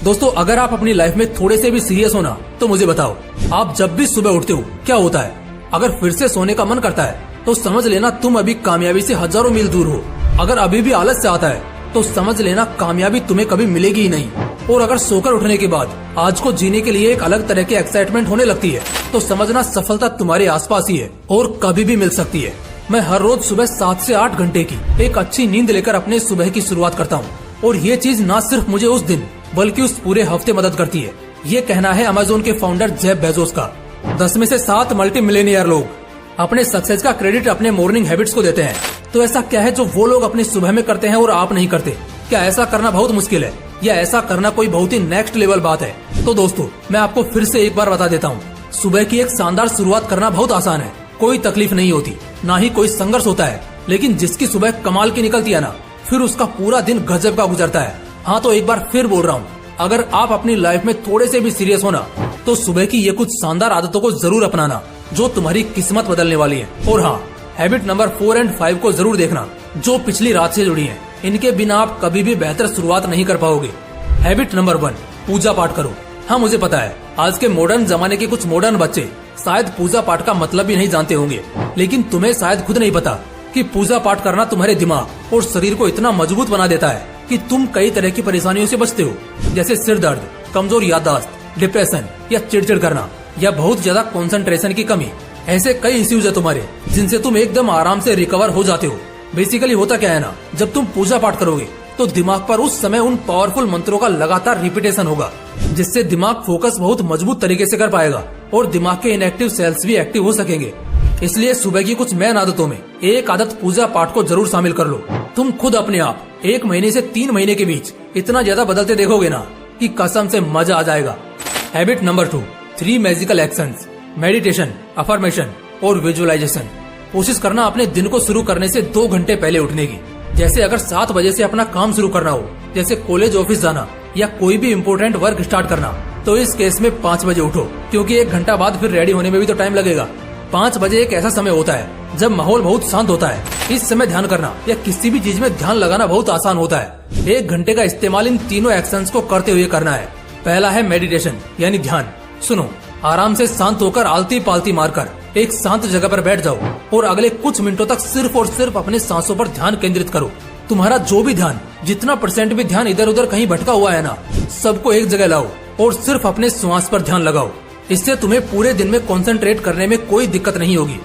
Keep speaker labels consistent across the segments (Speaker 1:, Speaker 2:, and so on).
Speaker 1: दोस्तों, अगर आप अपनी लाइफ में थोड़े से भी सीरियस हो ना, तो मुझे बताओ, आप जब भी सुबह उठते हो क्या होता है? अगर फिर से सोने का मन करता है तो समझ लेना तुम अभी कामयाबी से हजारों मील दूर हो। अगर अभी भी आलस से आता है तो समझ लेना कामयाबी तुम्हें कभी मिलेगी ही नहीं। और अगर सोकर उठने के बाद आज को जीने के लिए एक अलग तरह की एक्साइटमेंट होने लगती है तो समझना सफलता तुम्हारे आसपास ही है और कभी भी मिल सकती है। मैं हर रोज सुबह 7 से 8 घंटे की एक अच्छी नींद लेकर अपने सुबह की शुरुआत करता हूँ और ये चीज न सिर्फ मुझे उस दिन बल्कि उस पूरे हफ्ते मदद करती है। ये कहना है अमेज़न के फाउंडर जेफ बेजोस का। 10 में से 7 मल्टी मिलियनियर लोग अपने सक्सेस का क्रेडिट अपने मॉर्निंग हैबिट्स को देते हैं। तो ऐसा क्या है जो वो लोग अपनी सुबह में करते हैं और आप नहीं करते? क्या ऐसा करना बहुत मुश्किल है या ऐसा करना कोई बहुत ही नेक्स्ट लेवल बात है? तो दोस्तों, मैं आपको फिर से एक बार बता देता हूँ, सुबह की एक शानदार शुरुआत करना बहुत आसान है। कोई तकलीफ नहीं होती, ना ही कोई संघर्ष होता है, लेकिन जिसकी सुबह कमाल की निकलती है ना, फिर उसका पूरा दिन गजब का गुजरता है। हाँ, तो एक बार फिर बोल रहा हूँ, अगर आप अपनी लाइफ में थोड़े से भी सीरियस हो ना, तो सुबह की ये कुछ शानदार आदतों को जरूर अपनाना जो तुम्हारी किस्मत बदलने वाली है। और हाँ, हैबिट नंबर 4 और 5 को जरूर देखना जो पिछली रात से जुड़ी है। इनके बिना आप कभी भी बेहतर शुरुआत नहीं कर पाओगे। हैबिट नंबर 1, पूजा पाठ करो। हाँ, मुझे पता है आज के मॉडर्न जमाने के कुछ मॉडर्न बच्चे शायद पूजा पाठ का मतलब भी नहीं जानते होंगे, लेकिन तुम्हें शायद खुद नहीं पता कि पूजा पाठ करना तुम्हारे दिमाग और शरीर को इतना मजबूत बना देता है कि तुम कई तरह की परेशानियों से बचते हो, जैसे सिर दर्द, कमजोर याददाश्त, डिप्रेशन या चिड़चिड़ करना या बहुत ज्यादा कंसंट्रेशन की कमी। ऐसे कई इश्यूज है तुम्हारे जिनसे तुम एकदम आराम से रिकवर हो जाते हो। बेसिकली होता क्या है ना, जब तुम पूजा पाठ करोगे तो दिमाग पर उस समय उन पावरफुल मंत्रों का लगातार रिपीटेशन होगा, जिससे दिमाग फोकस बहुत मजबूत तरीके से कर पाएगा और दिमाग के इनएक्टिव सेल्स भी एक्टिव हो सकेंगे। इसलिए सुबह की कुछ मेन आदतों में एक आदत पूजा पाठ को जरूर शामिल कर लो। तुम खुद अपने आप 1 महीने से 3 महीने के बीच इतना ज्यादा बदलते देखोगे ना कि कसम से मजा आ जाएगा। Habit number 2, 3 magical actions, meditation, affirmation और विजुअलाइजेशन। कोशिश करना अपने दिन को शुरू करने से 2 घंटे पहले उठने की। जैसे अगर 7 बजे से अपना काम शुरू करना हो, जैसे कॉलेज, ऑफिस जाना या कोई भी इम्पोर्टेंट वर्क स्टार्ट करना, तो इस केस में 5 बजे उठो, क्योंकि 1 घंटा बाद फिर रेडी होने में भी तो टाइम लगेगा। 5 बजे एक ऐसा समय होता है जब माहौल बहुत शांत होता है। इस समय ध्यान करना या किसी भी चीज में ध्यान लगाना बहुत आसान होता है। 1 घंटे का इस्तेमाल इन तीनों एक्शंस को करते हुए करना है। पहला है मेडिटेशन यानी ध्यान। सुनो, आराम से शांत होकर आलती पालती मारकर एक शांत जगह पर बैठ जाओ और अगले कुछ मिनटों तक सिर्फ और सिर्फ अपने सांसों पर ध्यान केंद्रित करो। तुम्हारा जो भी ध्यान, जितना % भी ध्यान इधर उधर कहीं भटका हुआ है ना, सबको एक जगह लाओ और सिर्फ अपने श्वास पर ध्यान लगाओ। इससे तुम्हें पूरे दिन में कंसंट्रेट करने में कोई दिक्कत नहीं होगी।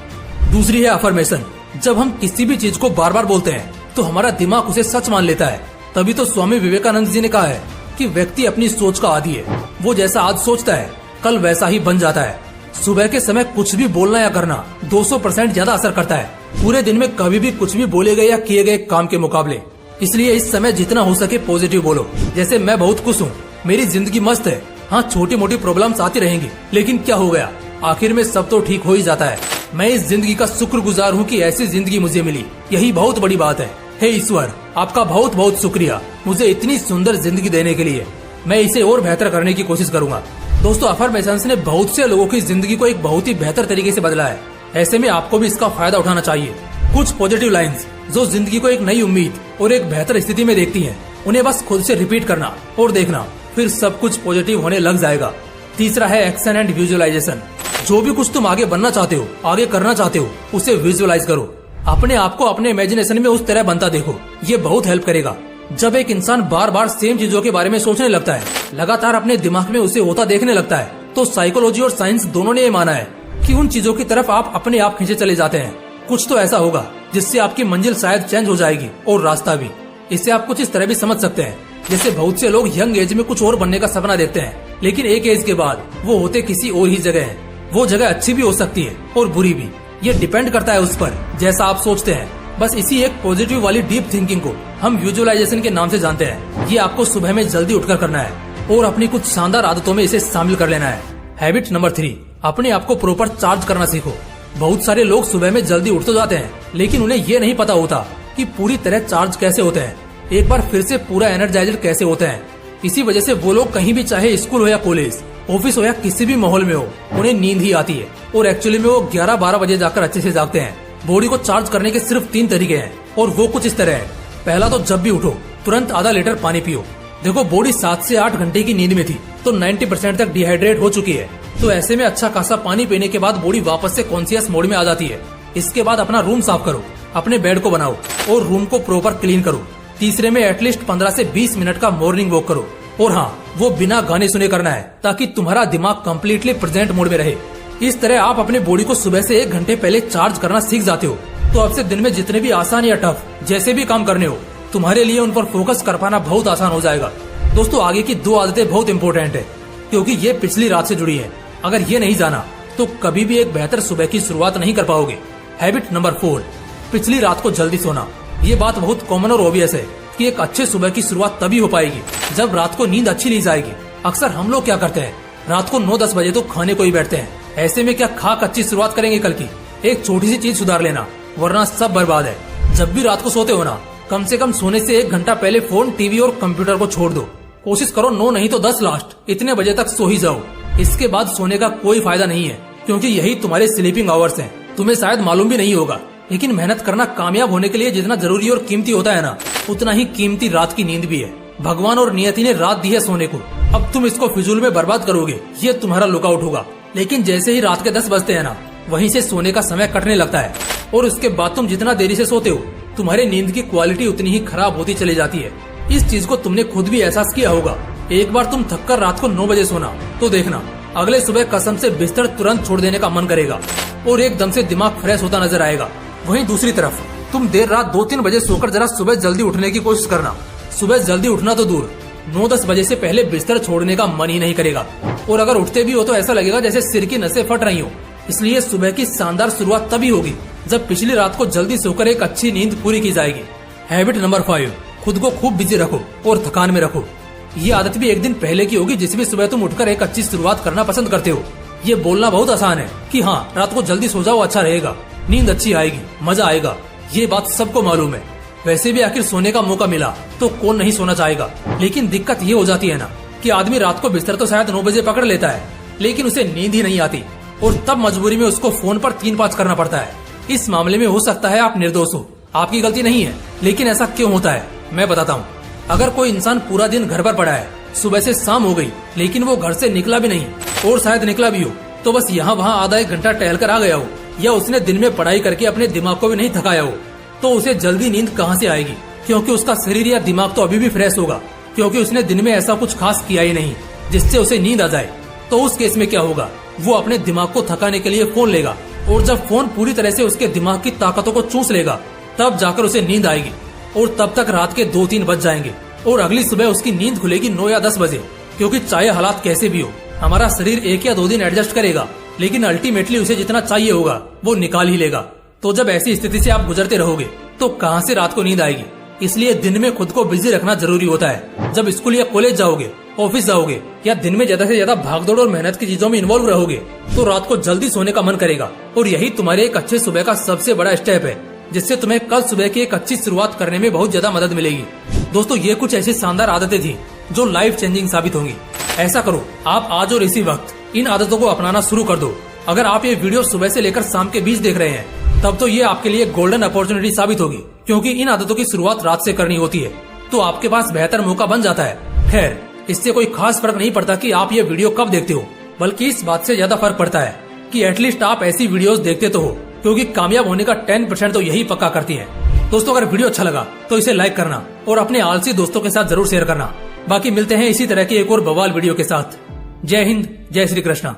Speaker 1: दूसरी है अफर्मेशन। जब हम किसी भी चीज को बार बार बोलते हैं तो हमारा दिमाग उसे सच मान लेता है। तभी तो स्वामी विवेकानंद जी ने कहा है कि व्यक्ति अपनी सोच का आदी है। वो जैसा आज सोचता है कल वैसा ही बन जाता है। सुबह के समय कुछ भी बोलना या करना 200% ज्यादा असर करता है पूरे दिन में कभी भी कुछ भी बोले गए या किए गए काम के मुकाबले। इसलिए इस समय जितना हो सके पॉजिटिव बोलो। जैसे मैं बहुत खुश हूँ, मेरी जिंदगी मस्त है। हाँ, छोटी मोटी प्रॉब्लम्स आती रहेंगी, लेकिन क्या हो गया, आखिर में सब तो ठीक हो ही जाता है। मैं इस जिंदगी का शुक्रगुजार हूँ कि ऐसी जिंदगी मुझे मिली, यही बहुत बड़ी बात है। हे ईश्वर, आपका बहुत बहुत शुक्रिया मुझे इतनी सुंदर जिंदगी देने के लिए। मैं इसे और बेहतर करने की कोशिश करूंगा। दोस्तों, अफर्मेशंस ने बहुत से लोगों की जिंदगी को एक बहुत ही बेहतर तरीके से बदला है। ऐसे में आपको भी इसका फायदा उठाना चाहिए। कुछ पॉजिटिव लाइंस जो जिंदगी को एक नई उम्मीद और एक बेहतर स्थिति में देखती हैं, उन्हें बस खुद से रिपीट करना और देखना, फिर सब कुछ पॉजिटिव होने लग जाएगा। तीसरा है एक्शन एंड विजुअलाइजेशन। जो भी कुछ तुम आगे बनना चाहते हो, आगे करना चाहते हो, उसे विजुअलाइज करो। अपने आप को अपने इमेजिनेशन में उस तरह बनता देखो। ये बहुत हेल्प करेगा। जब एक इंसान बार बार सेम चीजों के बारे में सोचने लगता है, लगातार अपने दिमाग में उसे होता देखने लगता है, तो साइकोलॉजी और साइंस दोनों ने ये माना है कि उन चीजों की तरफ आप अपने आप खींचे चले जाते हैं। कुछ तो ऐसा होगा जिससे आपकी मंजिल शायद चेंज हो जाएगी और रास्ता भी। इससे आप कुछ इस तरह भी समझ सकते हैं, जैसे बहुत से लोग यंग एज में कुछ और बनने का सपना देखते हैं, लेकिन एक एज के बाद वो होते किसी और ही जगह है। वो जगह अच्छी भी हो सकती है और बुरी भी। ये डिपेंड करता है उस पर जैसा आप सोचते हैं। बस इसी एक पॉजिटिव वाली डीप थिंकिंग को हम विजुअलाइजेशन के नाम से जानते हैं। ये आपको सुबह में जल्दी उठकर करना है और अपनी कुछ शानदार आदतों में इसे शामिल कर लेना है। हैबिट नंबर 3, अपने आप को प्रॉपर चार्ज करना सीखो। बहुत सारे लोग सुबह में जल्दी उठ तो जाते हैं, लेकिन उन्हें ये नहीं पता होता कि पूरी तरह चार्ज कैसे होते हैं, एक बार फिर से पूरा एनर्जाइज्ड कैसे होते हैं। इसी वजह से वो लोग कहीं भी, चाहे स्कूल हो या कॉलेज, ऑफिस हो या किसी भी माहौल में हो, उन्हें नींद ही आती है और एक्चुअली में वो 11-12 बजे जाकर अच्छे से जागते हैं। बॉडी को चार्ज करने के सिर्फ 3 तरीके हैं और वो कुछ इस तरह है। पहला तो जब भी उठो तुरंत आधा लीटर पानी पियो। देखो बॉडी 7 से 8 घंटे की नींद में थी तो 90% तक डिहाइड्रेट हो चुकी है। तो ऐसे में अच्छा खासा पानी पीने के बाद बॉडी वापस से कॉन्शियस मोड में आ जाती है। इसके बाद अपना रूम साफ करो, अपने बेड को बनाओ और रूम को प्रॉपर क्लीन करो। तीसरे में एटलीस्ट 15 से 20 मिनट का मॉर्निंग वॉक करो। और हाँ, वो बिना गाने सुने करना है ताकि तुम्हारा दिमाग कम्प्लीटली प्रेजेंट मोड में रहे। इस तरह आप अपने बॉडी को सुबह से 1 घंटे पहले चार्ज करना सीख जाते हो। तो अब से दिन में जितने भी आसान या टफ जैसे भी काम करने हो, तुम्हारे लिए उन पर फोकस कर पाना बहुत आसान हो जाएगा। दोस्तों आगे की 2 आदतें बहुत इंपॉर्टेंट है क्योंकि ये पिछली रात से जुड़ी है। अगर ये नहीं जाना तो कभी भी एक बेहतर सुबह की शुरुआत नहीं कर पाओगे। हैबिट नंबर 4, पिछली रात को जल्दी सोना। ये बात बहुत कॉमन और ऑब्वियस है कि एक अच्छे सुबह की शुरुआत तभी हो पाएगी जब रात को नींद अच्छी ली जाएगी। अक्सर हम लोग क्या करते हैं, रात को 9-10 बजे तो खाने को ही बैठते हैं। ऐसे में क्या खाक अच्छी शुरुआत करेंगे कल की? एक छोटी सी चीज सुधार लेना वरना सब बर्बाद है। जब भी रात को सोते हो ना, कम से कम सोने से 1 घंटा पहले फोन, टीवी और कंप्यूटर को छोड़ दो। कोशिश करो 9 नहीं तो 10 लास्ट इतने बजे तक सो ही जाओ। इसके बाद सोने का कोई फायदा नहीं है क्योंकि यही तुम्हारे स्लीपिंग आवर्स हैं। तुम्हें शायद मालूम भी नहीं होगा लेकिन मेहनत करना कामयाब होने के लिए जितना जरूरी और कीमती होता है ना, उतना ही कीमती रात की नींद भी है। भगवान और नियति ने रात दी है सोने को, अब तुम इसको फिजूल में बर्बाद करोगे, ये तुम्हारा लुकआउट होगा। लेकिन जैसे ही रात के 10 बजते हैं ना, वहीं से सोने का समय कटने लगता है और उसके बाद तुम जितना देरी से सोते हो, तुम्हारी नींद की क्वालिटी उतनी ही खराब होती चली जाती है। इस चीज को तुमने खुद भी एहसास किया होगा। एक बार तुम थककर रात को 9 बजे सोना तो देखना अगले सुबह कसम से बिस्तर तुरंत छोड़ देने का मन करेगा और एकदम से दिमाग फ्रेश होता नजर आएगा। वहीं दूसरी तरफ तुम देर रात 2-3 बजे सोकर जरा सुबह जल्दी उठने की कोशिश करना। सुबह जल्दी उठना तो दूर, 9-10 बजे से पहले बिस्तर छोड़ने का मन ही नहीं करेगा और अगर उठते भी हो तो ऐसा लगेगा जैसे सिर की नसें फट रही हो। इसलिए सुबह की शानदार शुरुआत तभी होगी जब पिछली रात को जल्दी सोकर एक अच्छी नींद पूरी की जाएगी। हैबिट नंबर 5, खुद को खूब बिजी रखो और थकान में रखो। ये आदत भी एक दिन पहले की होगी जिस भी सुबह तुम उठकर एक अच्छी शुरुआत करना पसंद करते हो। ये बोलना बहुत आसान है कि हाँ रात को जल्दी सो जाओ, अच्छा रहेगा, नींद अच्छी आएगी, मजा आएगा। ये बात सबको मालूम है। वैसे भी आखिर सोने का मौका मिला तो कौन नहीं सोना चाहेगा। लेकिन दिक्कत ये हो जाती है ना कि आदमी रात को बिस्तर तो शायद 9 बजे पकड़ लेता है लेकिन उसे नींद ही नहीं आती और तब मजबूरी में उसको फोन पर 3-5 करना पड़ता है। इस मामले में हो सकता है आप निर्दोष हो, आपकी गलती नहीं है, लेकिन ऐसा क्यों होता है मैं बताता हूँ। अगर कोई इंसान पूरा दिन घर पर पड़ा है, सुबह से शाम हो गई लेकिन वो घर से निकला भी नहीं और शायद निकला भी हो तो बस यहाँ वहाँ आधा 1 घंटा टहल कर आ गया हो, या उसने दिन में पढ़ाई करके अपने दिमाग को भी नहीं थकाया हो, तो उसे जल्दी नींद कहाँ से आएगी? क्योंकि उसका शरीर या दिमाग तो अभी भी फ्रेश होगा क्योंकि उसने दिन में ऐसा कुछ खास किया ही नहीं जिससे उसे नींद आ जाए। तो उस केस में क्या होगा, वो अपने दिमाग को थकाने के लिए फोन लेगा और जब फोन पूरी तरह से उसके दिमाग की ताकतों को चूस लेगा तब जाकर उसे नींद आएगी और तब तक रात के 2-3 बज जाएंगे और अगली सुबह उसकी नींद खुलेगी 9 या 10 बजे। क्योंकि चाहे हालात कैसे भी हो, हमारा शरीर 1 या 2 दिन एडजस्ट करेगा लेकिन अल्टीमेटली उसे जितना चाहिए होगा वो निकाल ही लेगा। तो जब ऐसी स्थिति से आप गुजरते रहोगे तो कहाँ से रात को नींद आएगी? इसलिए दिन में खुद को बिजी रखना जरूरी होता है। जब स्कूल या कॉलेज जाओगे, ऑफिस जाओगे या दिन में ज्यादा से ज्यादा भागदौड़ और मेहनत की चीजों में इन्वॉल्व रहोगे तो रात को जल्दी सोने का मन करेगा और यही तुम्हारे एक अच्छे सुबह का सबसे बड़ा स्टेप है जिससे तुम्हें कल सुबह की एक अच्छी शुरुआत करने में बहुत ज्यादा मदद मिलेगी। दोस्तों ये कुछ ऐसी शानदार आदतें थी जो लाइफ चेंजिंग साबित होंगी। ऐसा करो, आप आज और इसी वक्त इन आदतों को अपनाना शुरू कर दो। अगर आप ये वीडियो सुबह से लेकर शाम के बीच देख रहे हैं तब तो ये आपके लिए गोल्डन अपॉर्चुनिटी साबित होगी क्योंकि इन आदतों की शुरुआत रात से करनी होती है तो आपके पास बेहतर मौका बन जाता है। खैर, इससे कोई खास फर्क नहीं पड़ता कि आप ये वीडियो कब देखते हो, बल्कि इस बात से ज्यादा फर्क पड़ता है कि एटलीस्ट आप ऐसी वीडियोस देखते तो हो क्योंकि कामयाब होने का 10% तो यही पक्का करती है। दोस्तों अगर वीडियो अच्छा लगा तो इसे लाइक करना और अपने आलसी दोस्तों के साथ जरूर शेयर करना। बाकी मिलते हैं इसी तरह की एक और बवाल वीडियो के साथ। जय हिंद, जय श्री कृष्णा।